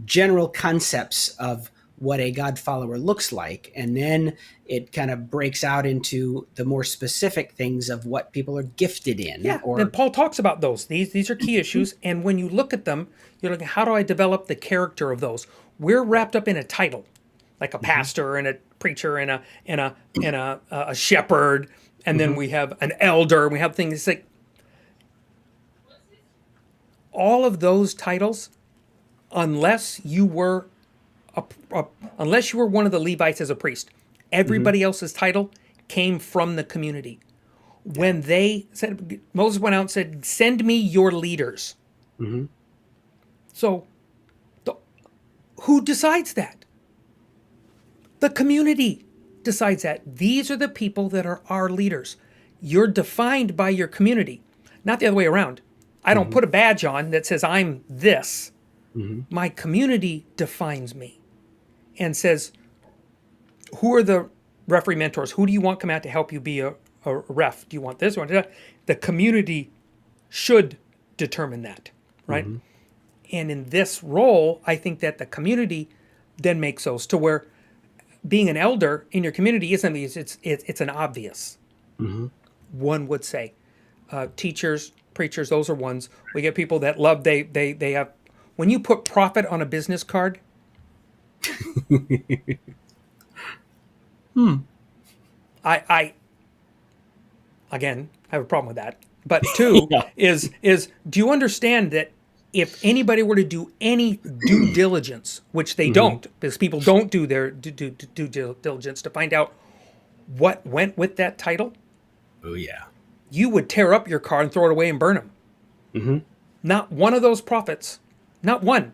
general concepts of what a God follower looks like. And then it kind of breaks out into the more specific things of what people are gifted in. Yeah, and Paul talks about those. These are key issues. And when you look at them, you're like, how do I develop the character of those? We're wrapped up in a title, like a pastor and a preacher and a shepherd. And then we have an elder. And we have things like all of those titles, unless you were one of the Levites as a priest, everybody else's title came from the community. When they said, Moses went out and said, "Send me your leaders." So, who decides that? The community decides that. These are the people that are our leaders. You're defined by your community, not the other way around. I don't put a badge on that says I'm this. My community defines me and says, who are the referee mentors? Who do you want come out to help you be a ref? Do you want this? Do you want that? The community should determine that, right? And in this role, I think that the community then makes those to where being an elder in your community isn't, it's an obvious. One would say, teachers, preachers, those are ones. We get people that love, they have, when you put prophet on a business card, I again have a problem with that. But two is do you understand that if anybody were to do any due diligence, which they don't, because people don't do their due diligence to find out what went with that title, oh yeah, you would tear up your car and throw it away and burn them. Not one of those prophets, not one,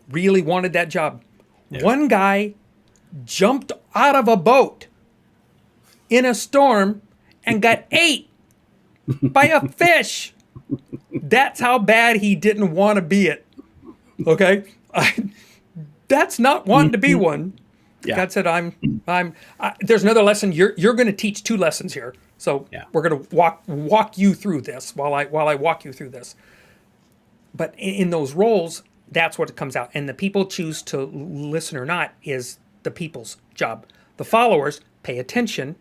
really wanted that job. Yeah. One guy jumped out of a boat in a storm and got ate by a fish. That's how bad he didn't want to be it. Okay? That's not wanting to be one. Yeah. God said, there's another lesson. You're going to teach two lessons here. So we're going to walk you through this while I walk you through this. But in those roles, that's what it comes out. And the people choose to listen or not is the people's job. The followers pay attention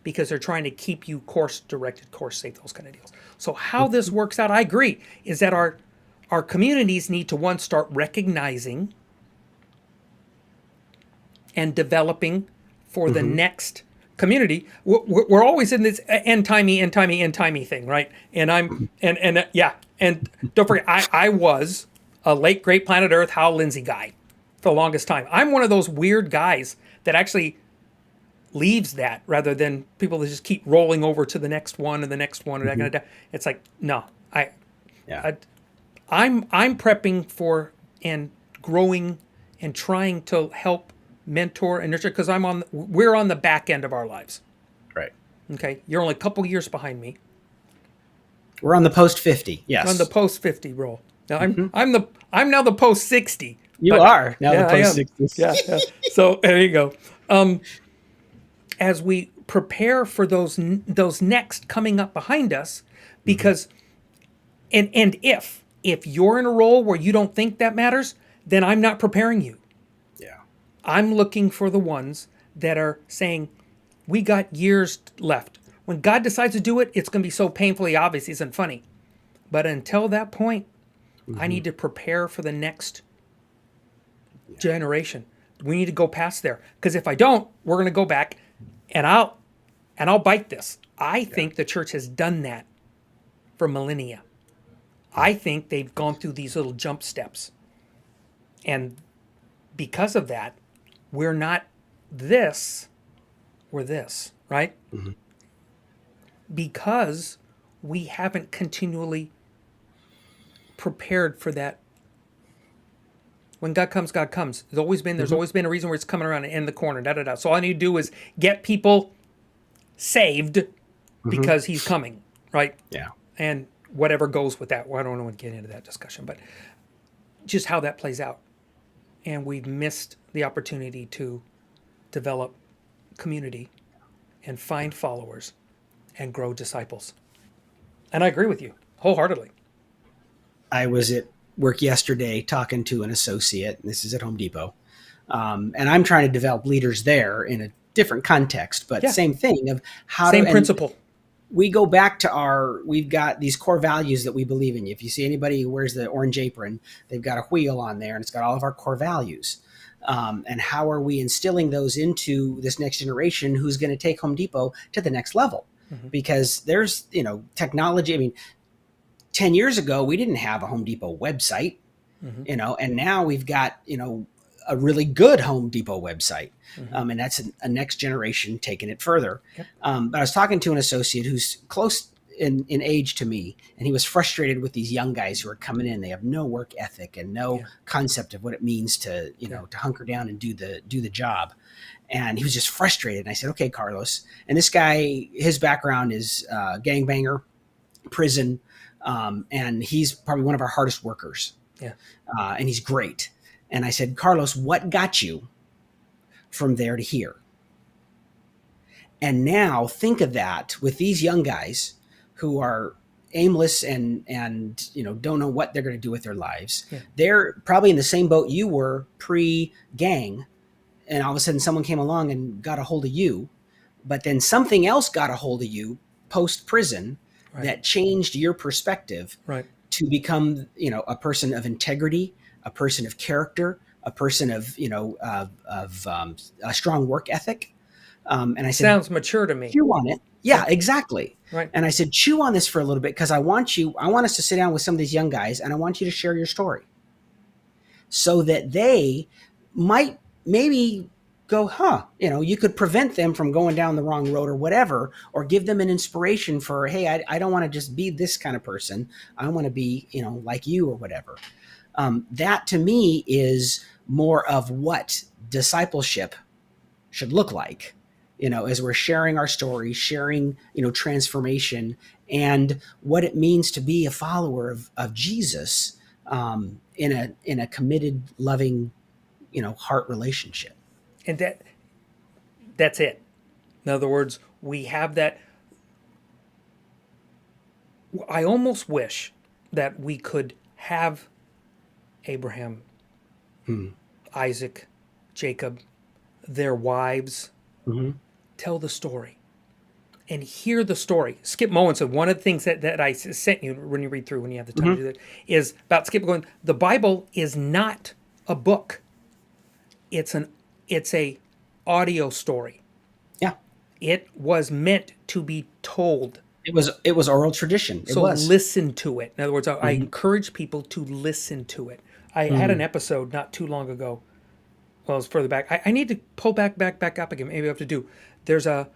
because they're trying to keep you course-directed, course-safe, those kind of deals. So how this works out, I agree, is that our communities need to, one, start recognizing and developing for the next community. We're always in this end-timey thing, right? And and don't forget, I was a late great planet Earth Hal Lindsey guy for the longest time. I'm one of those weird guys that actually leaves that rather than people that just keep rolling over to the next one and the next one and that kind of. It's like no, I'm prepping for and growing and trying to help mentor and nurture because we're on the back end of our lives. Right. Okay. You're only a couple years behind me. We're on the post 50. Yes. On the post 50 roll. Now I'm now the post 60. You are now the post 60. Yeah. So there you go. As we prepare for those next coming up behind us, because and if you're in a role where you don't think that matters, then I'm not preparing you. Yeah. I'm looking for the ones that are saying, we got years left. When God decides to do it, it's going to be so painfully obvious, it isn't funny. But until that point, I need to prepare for the next generation. We need to go past there. Because if I don't, we're going to go back and I'll bite this. I think the church has done that for millennia. I think they've gone through these little jump steps. And because of that, we're not this, we're this, right? Because we haven't continually prepared for that. When God comes, God comes. There's always been a reason where it's coming around and end the corner, So all I need to do is get people saved because he's coming, right? Yeah. And whatever goes with that. Well, I don't want to get into that discussion, but just how that plays out. And we've missed the opportunity to develop community and find followers and grow disciples. And I agree with you wholeheartedly. I was at work yesterday talking to an associate, and this is at Home Depot. And I'm trying to develop leaders there in a different context, but same thing of how same principle. We go back to we've got these core values that we believe in. If you see anybody who wears the orange apron, they've got a wheel on there and it's got all of our core values. And how are we instilling those into this next generation who's going to take Home Depot to the next level? Because there's, technology. I mean, 10 years ago, we didn't have a Home Depot website, and now we've got, a really good Home Depot website. And that's a next generation taking it further. Yep. But I was talking to an associate who's close in age to me, and he was frustrated with these young guys who are coming in. They have no work ethic and no concept of what it means to, to hunker down and do the job. And he was just frustrated. And I said, okay, Carlos. And this guy, his background is gangbanger, prison, and he's probably one of our hardest workers. Yeah. And he's great. And I said, Carlos, what got you from there to here? And now think of that with these young guys who are aimless and don't know what they're going to do with their lives. Yeah. They're probably in the same boat you were pre-gang, and all of a sudden someone came along and got a hold of you, but then something else got a hold of you post-prison that changed your perspective to become, a person of integrity, a person of character, a person of, a strong work ethic. And I said, sounds mature to me. Chew on it. Yeah, exactly. Right. And I said, chew on this for a little bit, because I want us to sit down with some of these young guys, and I want you to share your story so that they might maybe go, you could prevent them from going down the wrong road or whatever, or give them an inspiration for, hey, I don't want to just be this kind of person. I want to be, like you or whatever. That to me is more of what discipleship should look like, as we're sharing our story, sharing, transformation and what it means to be a follower of Jesus, in a committed, loving, heart relationship. And that's it. In other words, we have that. I almost wish that we could have Abraham, Isaac, Jacob, their wives, tell the story and hear the story. Skip Moen said one of the things that I sent you when you read through, when you have the time to do that, is about Skip going, the Bible is not a book. It's a audio story. Yeah. It was meant to be told. It was oral tradition. So listen to it. In other words, I encourage people to listen to it. I had an episode not too long ago. Well, it was further back. I need to pull back up again. Maybe I have to do. There's a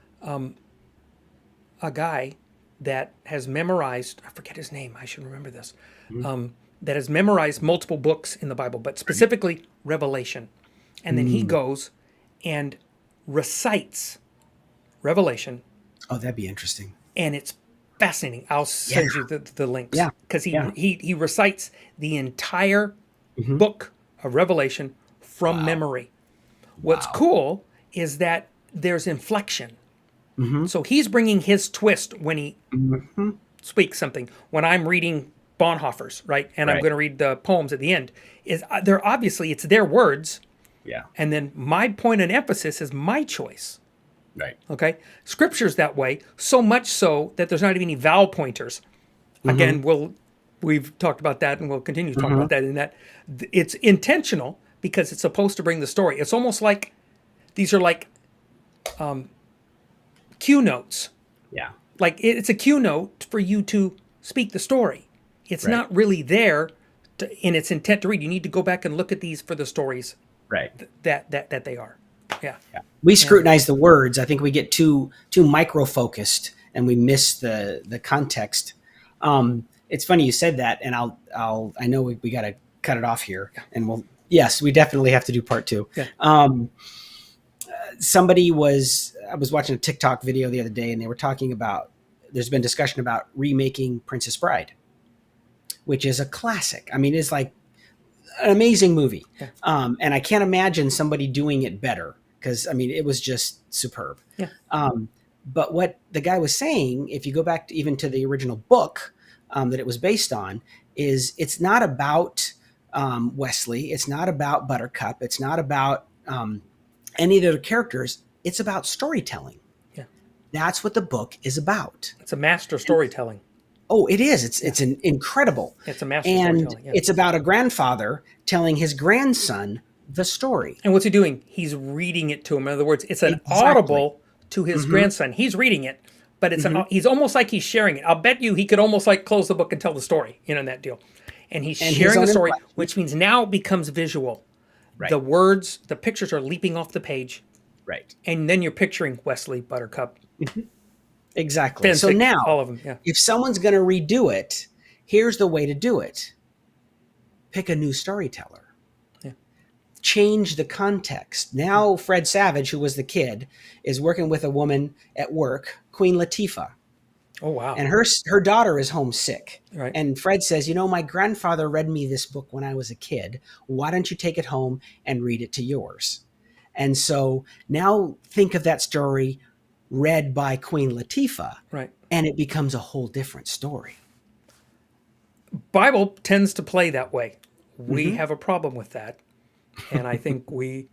guy that has memorized. I forget his name. I should remember this. That has memorized multiple books in the Bible, but specifically Revelation. And then he goes and recites Revelation. Oh, that'd be interesting. And it's fascinating. I'll send you the links. Yeah. Because he recites the entire book of Revelation from memory. What's cool is that there's inflection. So he's bringing his twist when he speaks something. When I'm reading Bonhoeffer's, right? And I'm going to read the poems at the end. They're obviously, it's their words. Yeah. And then my point and emphasis is my choice. Right. Okay. Scripture's that way, so much so that there's not even any vowel pointers. Again, we've talked about that, and we'll continue to talk about that. In that, it's intentional because it's supposed to bring the story. It's almost like these are like cue notes. Yeah. Like it's a cue note for you to speak the story. It's not really there in its intent to read. You need to go back and look at these for the stories. Right. That they are. Yeah. We scrutinize the words. I think we get too micro focused and we miss the context. It's funny you said that, and I know we got to cut it off here, and we definitely have to do part 2. Yeah. I was watching a TikTok video the other day, and they were talking about, there's been discussion about remaking Princess Bride, which is a classic. I mean, it's like an amazing movie. Yeah. And I can't imagine somebody doing it better, because I mean, it was just superb. Yeah. But what the guy was saying, if you go back to even to the original book that it was based on, is it's not about Wesley. It's not about Buttercup. It's not about any of the other characters. It's about storytelling. Yeah. That's what the book is about. It's a master storytelling. Oh, it is. It's an incredible. It's a master And storytelling. Yeah. it's about a grandfather telling his grandson the story. And what's he doing? He's reading it to him. In other words, it's an Exactly. audible to his grandson. He's reading it, but it's he's almost like he's sharing it. I'll bet you he could almost like close the book and tell the story, in that deal. And he's And his sharing the own story, impression. which means now it becomes visual. Right. The words, the pictures are leaping off the page, Right. and then you're picturing Wesley, Buttercup, Exactly. So Fensick, now, all of them. Yeah. if someone's going to redo it, here's the way to do it. Pick a new storyteller. Yeah. Change the context. Now, Fred Savage, who was the kid, is working with a woman at work, Queen Latifah. Oh wow. And her daughter is homesick. Right. And Fred says, my grandfather read me this book when I was a kid. Why don't you take it home and read it to yours? And so now think of that story read by Queen Latifah, Right. and it becomes a whole different story. Bible tends to play that way. We have a problem with that. And I think we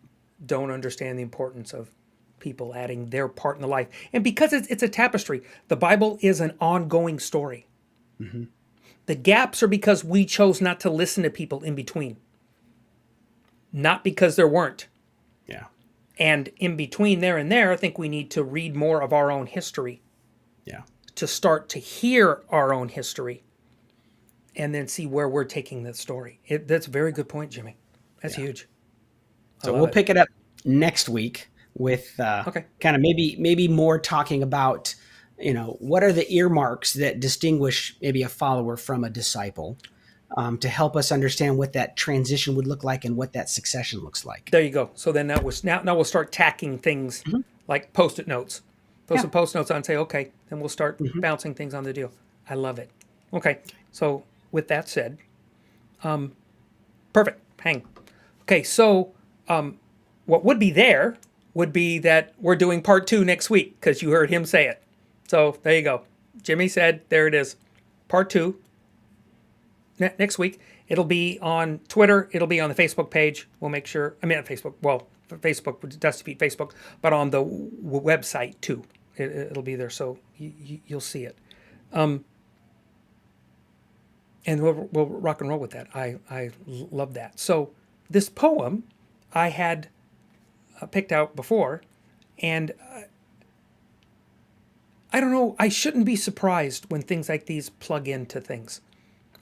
don't understand the importance of people adding their part in the life. And because it's a tapestry, the Bible is an ongoing story. The gaps are because we chose not to listen to people in between, not because there weren't. Yeah. And in between there and there, I think we need to read more of our own history Yeah. to start to hear our own history and then see where we're taking the story. That's a very good point, Jimmy. That's huge. So we'll pick it up next week with Okay. kind of maybe more talking about, what are the earmarks that distinguish maybe a follower from a disciple, to help us understand what that transition would look like and what that succession looks like. There you go. So then now we'll start tacking things like Post-it notes. Put some Post notes on and say, okay, then we'll start bouncing things on the deal. I love it. Okay. So with that said, perfect. Hang. Okay. So what would be there would be that we're doing part 2 next week because you heard him say it. So there you go. Jimmy said, there it is. Part 2 next week. It'll be on Twitter. It'll be on the Facebook page. We'll make sure. I mean, not Facebook. Well, Facebook, DustyFeet Facebook, but on the website too. It'll be there, so you'll see it. And we'll rock and roll with that. I love that. So this poem I had picked out before, and I don't know. I shouldn't be surprised when things like these plug into things.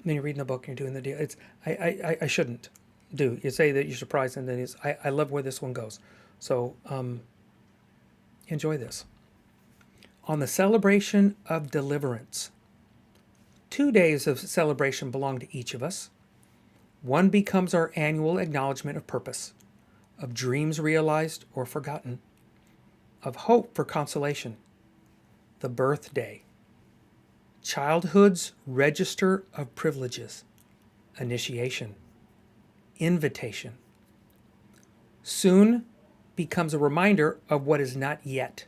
When you're reading a book and you're doing the deal, I shouldn't do. You say that you're surprised, and then I love where this one goes. So enjoy this. On the celebration of deliverance. 2 days of celebration belong to each of us. One becomes our annual acknowledgement of purpose, of dreams realized or forgotten, of hope for consolation. The birthday. Childhood's register of privileges. Initiation. Invitation. Soon becomes a reminder of what is not yet,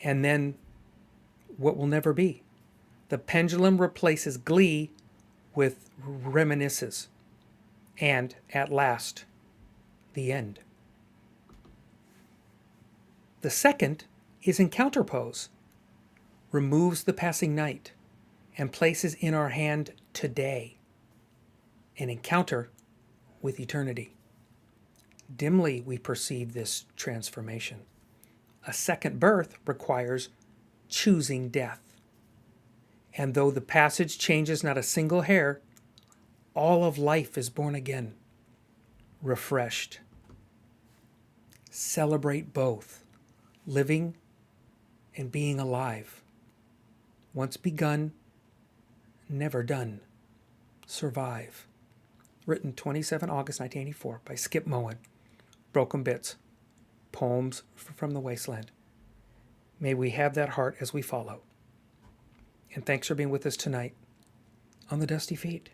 and then what will never be. The pendulum replaces glee with reminiscences, and at last, the end. The second is encounter pose, removes the passing night, and places in our hand today, an encounter with eternity. Dimly we perceive this transformation. A second birth requires choosing death. And though the passage changes not a single hair, all of life is born again, refreshed. Celebrate both, living and being alive. Once begun, never done. Survive. Written 27 August 1984 by Skip Moen. Broken Bits. Poems from the Wasteland. May we have that heart as we follow. And thanks for being with us tonight on The Dusty Feet.